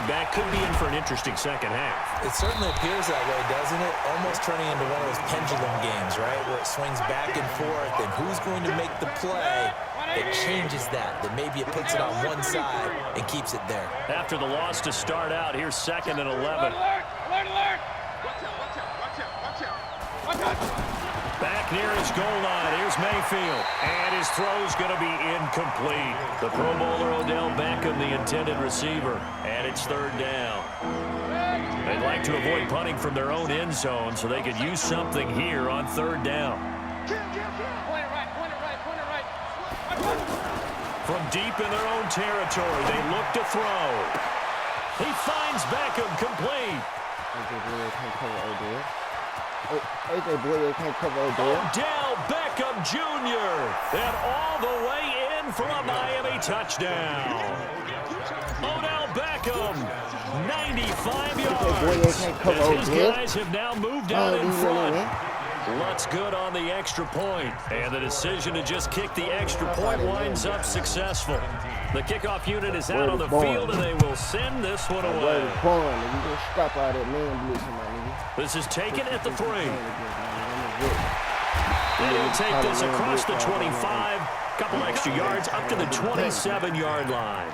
back, could be in for an interesting second half. It certainly appears that way, doesn't it? Almost turning into one of those pendulum games, right, where it swings back and forth, and who's going to make the play that changes that maybe it puts it on one side and keeps it there. After the loss to start out, here's 2nd and 11. Back near his goal line, here's Mayfield, and his throw's going to be incomplete. The Pro Bowler Odell Beckham, the intended receiver, and it's 3rd down. They'd like to avoid punting from their own end zone so they could use something here on 3rd down. From deep in their own territory, they look to throw. He finds Beckham complete. Odell Beckham Jr. and all the way in for a Miami touchdown. Odell Beckham, 95 yards. As his guys have now moved out in front. What's good on the extra point, and the decision to just kick the extra point winds up successful. The kickoff unit is out on the field, and they will send this one away. This is taken at the 3. And he'll take this across the 25, couple extra yards up to the 27-yard line.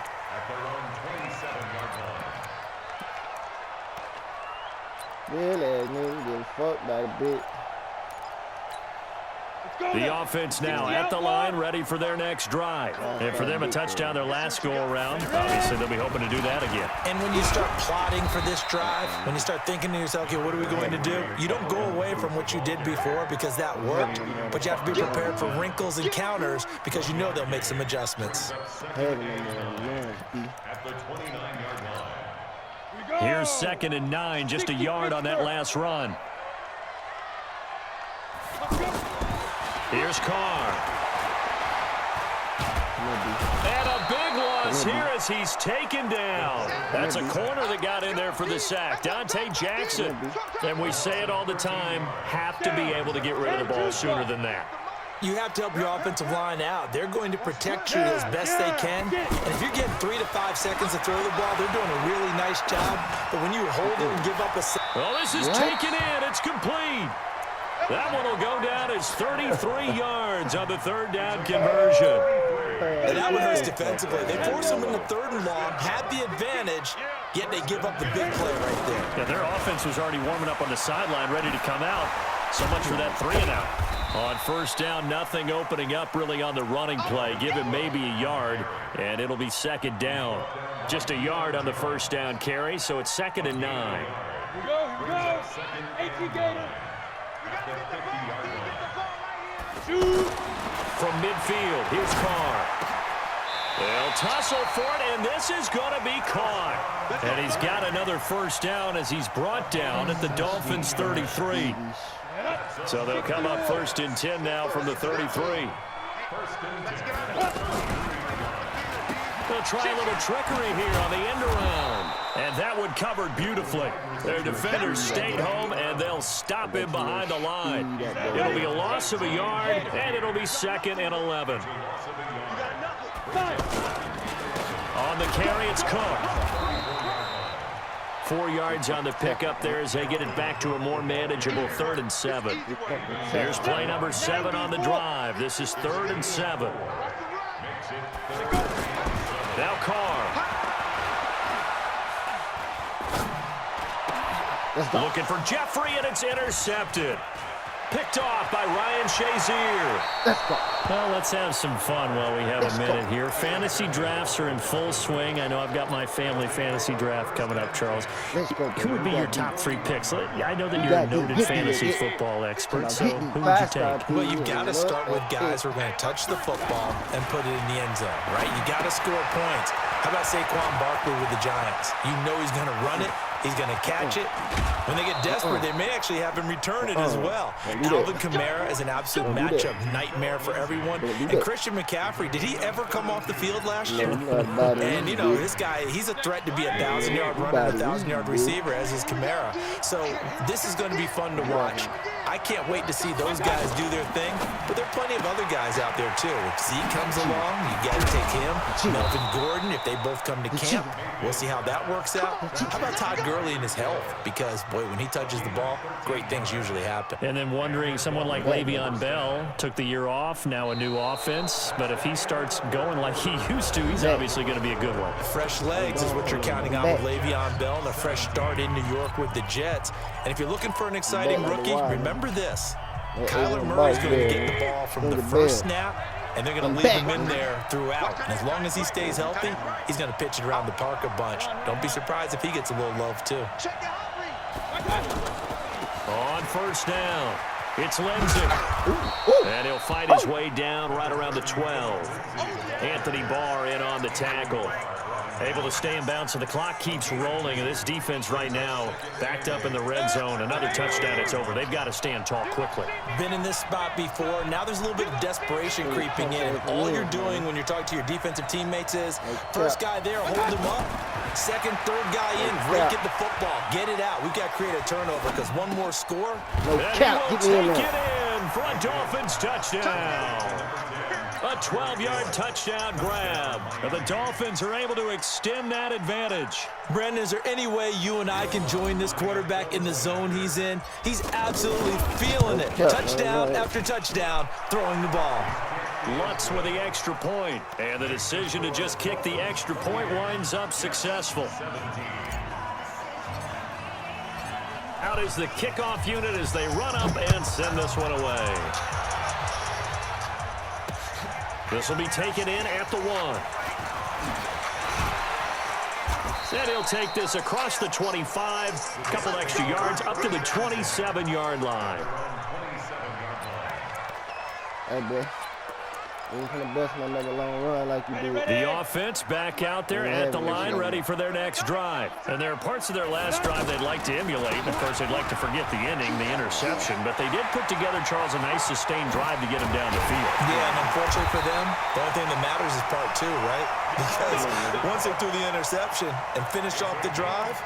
The offense now at the line, ready for their next drive. And for them, a touchdown their last go-around. Obviously, they'll be hoping to do that again. And when you start plotting for this drive, when you start thinking to yourself, okay, what are we going to do? You don't go away from what you did before because that worked, but you have to be prepared for wrinkles and counters because you know they'll make some adjustments. Here's 2nd and 9, just a yard on that last run. Here's Carr. And a big loss here as he's taken down. That's a corner that got in there for the sack. Dante Jackson. And we say it all the time, have to be able to get rid of the ball sooner than that. You have to help your offensive line out. They're going to protect you as best they can. And if you're getting 3 to 5 seconds to throw the ball, they're doing a really nice job. But when you hold it and give up a... Well, this is taken in. It's complete. That one will go down as 33 yards on the 3rd down conversion. And that one hurts defensively. They force them into 3rd and long, had the advantage, yet they give up the big play right there. Yeah, their offense was already warming up on the sideline, ready to come out. So much for that 3 and out. On 1st down, nothing opening up really on the running play. Give him maybe a yard, and it'll be 2nd down. Just a yard on the 1st down carry, so it's 2nd and 9. Here we go. 18 Gator. From midfield, here's Carr. They'll tussle for it, and this is going to be caught. And he's got another 1st down as he's brought down at the Dolphins' 33. So they'll come up 1st and 10 now from the 33. They'll try a little trickery here on the end around. And that one covered beautifully. Their defenders stayed home, and they'll stop him behind the line. It'll be a loss of a yard, and it'll be 2nd and 11. On the carry, it's Cook. 4 yards on the pickup there as they get it back to a more manageable 3rd and 7. Here's play number 7 on the drive. This is 3rd and 7. Now Carr. Looking for Jeffrey, and it's intercepted. Picked off by Ryan Shazier. Well, let's have some fun while we have a minute here. Fantasy drafts are in full swing. I know I've got my family fantasy draft coming up, Charles. Who would be your top 3 picks? I know that you're a noted fantasy football expert, so who would you take? Well, you've got to start with guys who are going to touch the football and put it in the end zone, right? You got to score points. How about Saquon Barkley with the Giants? You know he's going to run it, He's going to catch it. When they get desperate, they may actually have him return it as well. Alvin Kamara is an absolute matchup nightmare for everyone. And Christian McCaffrey, did he ever come off the field last year? And, you know, this guy, he's a threat to be a 1,000-yard runner, a 1,000-yard receiver, as is Kamara. So this is going to be fun to watch. I can't wait to see those guys do their thing, but there are plenty of other guys out there, too. If Zeke comes along, you got to take him. Melvin Gordon, if they both come to camp, we'll see how that works out. How about Todd Gurley and his health? Because, boy, when he touches the ball, great things usually happen. And then wondering, someone like Le'Veon Bell took the year off, now a new offense. But if he starts going like he used to, he's obviously going to be a good one. Fresh legs is what you're counting on with Le'Veon Bell and a fresh start in New York with the Jets. And if you're looking for an exciting rookie, remember this. Kyler Murray's going to get the ball from the first snap, and they're going to leave him in there throughout. And as long as he stays healthy, he's going to pitch it around the park a bunch. Don't be surprised if he gets a little love, too. On first down, it's Lindsey. And he'll fight his way down right around the 12. Anthony Barr in on the tackle. Able to stay in bounds, and the clock keeps rolling. And this defense right now backed up in the red zone. Another touchdown, it's over. They've got to stand tall quickly. Been in this spot before. Now there's a little bit of desperation creeping in. And all you're doing when you're talking to your defensive teammates is first guy there, hold him up. Second, third guy in, break it the football. Get it out. We've got to create a turnover because one more score. No cap. Get it in for a Dolphins touchdown. A 12-yard touchdown grab. And the Dolphins are able to extend that advantage. Brendan, is there any way you and I can join this quarterback in the zone he's in? He's absolutely feeling it. Touchdown after touchdown, throwing the ball. Lutz with the extra point. And the decision to just kick the extra point winds up successful. Out is the kickoff unit as they run up and send this one away. This will be taken in at the 1. And he'll take this across the 25, a couple extra yards, up to the 27-yard line. Hey, boy. You ain't bust another long run like you do. The offense back out there at the line, ready for their next drive. And there are parts of their last drive they'd like to emulate. And, of course, they'd like to forget the ending, the interception. But they did put together, Charles, a nice sustained drive to get them down the field. Yeah, and unfortunately for them, the only thing that matters is part 2, right? Because once they threw the interception and finished off the drive,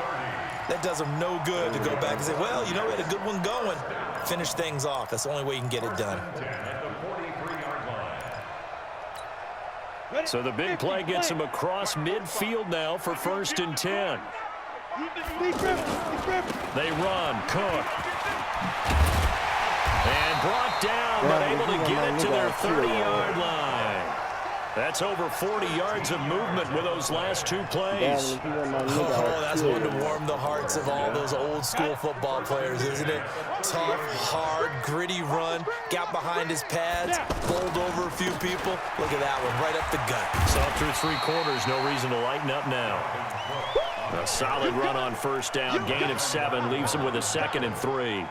that does them no good to go back and say, well, you know, we had a good one going. Finish things off. That's the only way you can get it done. So the big play gets him across midfield now for 1st and 10. They run. Cook. And brought down, but able to get it to their 30-yard line. That's over 40 yards of movement with those last 2 plays. Oh, that's one to warm the hearts of all those old-school football players, isn't it? Tough, hard, gritty run. Got behind his pads, bowled over a few people. Look at that one, right up the gut. So through 3 quarters, no reason to lighten up now. A solid run on first down. Gain of 7 leaves him with a 2nd and 3.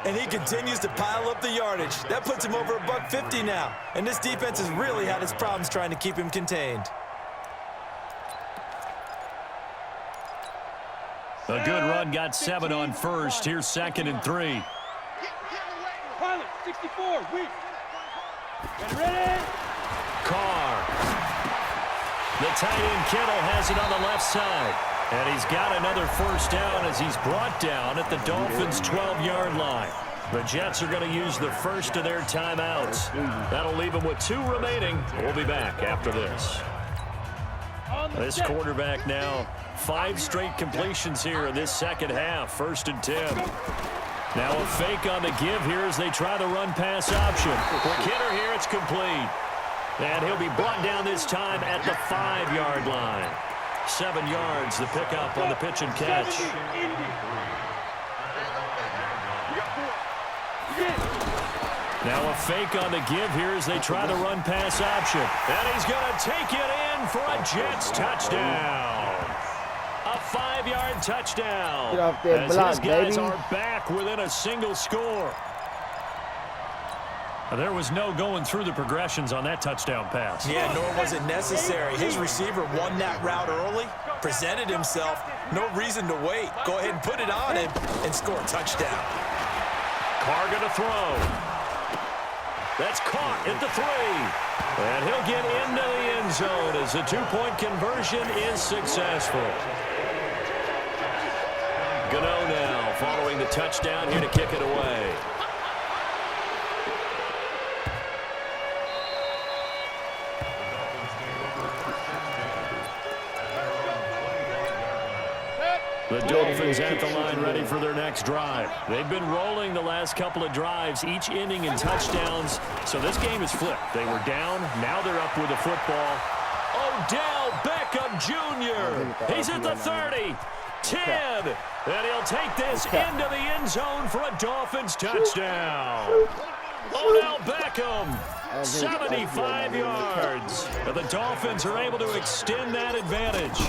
And he continues to pile up the yardage. That puts him over $150 now. And this defense has really had its problems trying to keep him contained. A good run, got 7 on first. Here's 2nd and 3. Pilot, 64, weak. Ready? Carr. The tight end Kittle has it on the left side. And he's got another first down as he's brought down at the Dolphins' 12-yard line. The Jets are going to use the first of their timeouts. That'll leave them with 2 remaining. We'll be back after this. This quarterback now, 5 straight completions here in this second half. 1st and 10. Now a fake on the give here as they try the run-pass option. For Kidder here, it's complete. And he'll be brought down this time at the 5-yard line. 7 yards, the pickup on the pitch and catch. Now a fake on the give here as they try the run-pass option. And he's going to take it in for a Jets touchdown. A 5-yard touchdown. Get off that as block, his guys baby. are back within a single score. There was no going through the progressions on that touchdown pass. Yeah, nor was it necessary. His receiver won that route early, presented himself, no reason to wait. Go ahead and put it on him and score a touchdown. Carr going to throw. That's caught at the 3. And he'll get into the end zone as the two-point conversion is successful. Gano now following the touchdown here to kick it away. The Dolphins at the line ready for their next drive. They've been rolling the last couple of drives, each ending in touchdowns. So this game is flipped. They were down. Now they're up with the football. Odell Beckham Jr. He's at the 30. 10. And he'll take this into the end zone for a Dolphins touchdown. Odell Beckham, 75 yards. And the Dolphins are able to extend that advantage.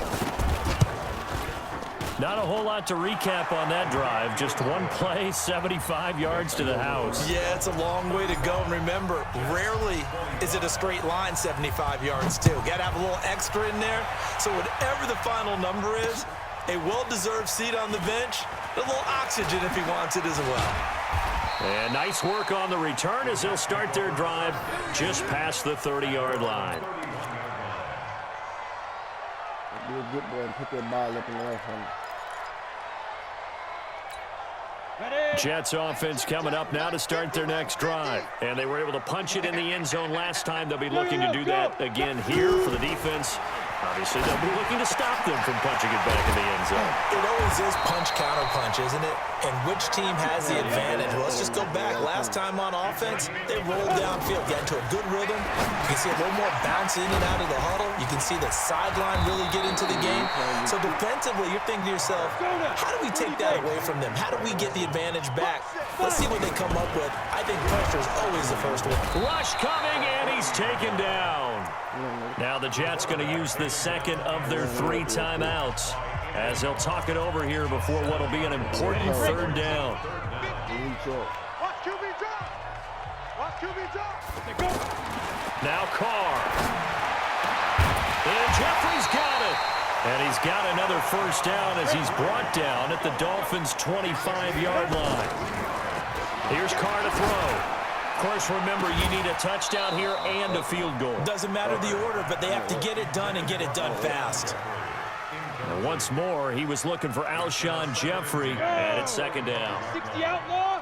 Not a whole lot to recap on that drive. Just one play, 75 yards to the house. Yeah, it's a long way to go. And remember, rarely is it a straight line 75 yards, too. Got to have a little extra in there. So whatever the final number is, a well-deserved seat on the bench, a little oxygen if he wants it as well. And nice work on the return as they'll start their drive just past the 30-yard line. Be a good boy and put that ball up in the air for me. Jets offense coming up now to start their next drive. And they were able to punch it in the end zone last time. They'll be looking to do that again here for the defense. Obviously, they'll be looking to stop them from punching it back in the end zone. It always is punch-counter-punch, isn't it? And which team has the advantage? Well, let's just go back. Last time on offense, they rolled downfield, got into a good rhythm. You can see a little more bounce in and out of the huddle. You can see the sideline really get into the game. So defensively, you're thinking to yourself, how do we take that away from them? How do we get the advantage back? Let's see what they come up with. I think pressure is always the first one. Rush coming, and he's taken down. Now the Jets going to use the second of their 3 timeouts as they'll talk it over here before what will be an important third down. Watch QB drop. Watch QB drop. Now Carr. And Jeffrey's got it. And he's got another first down as he's brought down at the Dolphins' 25-yard line. Here's Carr to throw. Of course, remember, you need a touchdown here and a field goal. Doesn't matter the order, but they have to get it done and get it done fast. And once more, he was looking for Alshon Jeffrey, and it's second down. 60 outlaw.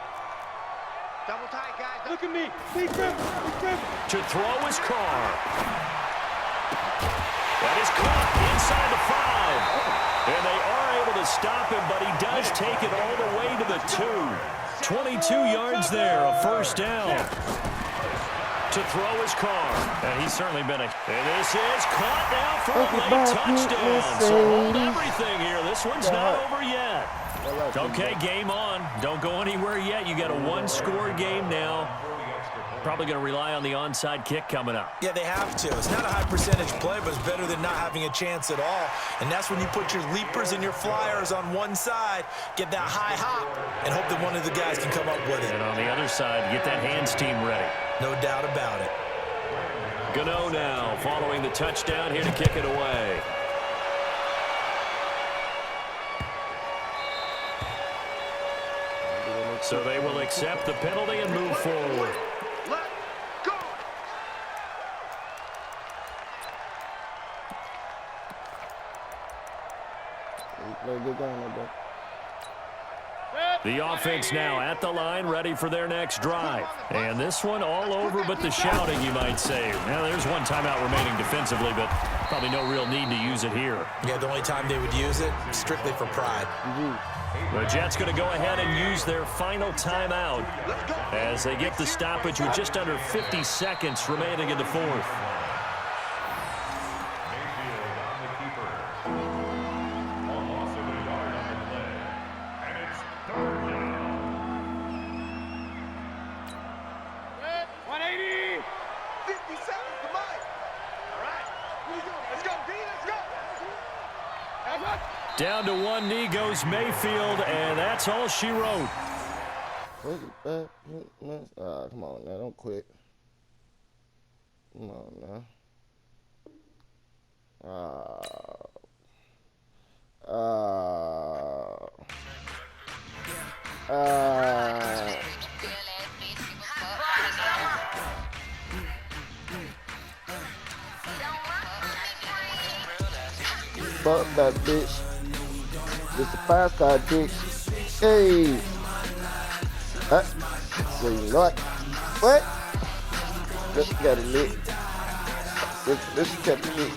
Double tight, guys. Look at me. Big grip. To throw is Carr. That is caught inside the 5. And they are able to stop him, but he does take it all the way to the 2. 22 yards there, a first down. To throw his Carr. And he's certainly been a... And this is caught now for a late touchdown. So hold everything here. This one's not over yet. Okay, game on. Don't go anywhere yet. You got a one-score game now. Probably going to rely on the onside kick coming up. Yeah, they have to. It's not a high percentage play, but it's better than not having a chance at all. And that's when you put your leapers and your flyers on one side, get that high hop, and hope that one of the guys can come up with it. And on the other side, get that hands team ready. No doubt about it. Gano now following the touchdown here to kick it away. So they will accept the penalty and move forward. The offense now at the line, ready for their next drive. And this one all over but the shouting, you might say. Now, there's one timeout remaining defensively, but probably no real need to use it here. Yeah, the only time they would use it, strictly for pride. The Jets going to go ahead and use their final timeout as they get the stoppage with just under 50 seconds remaining in the fourth. Down to one knee goes Mayfield, and that's all she wrote. Take it back. Come on now, don't quit. Come on now. Fuck that bitch. It's a 5-star bitch. Hey. So you know what? Let's get it lit. Let's get it lit.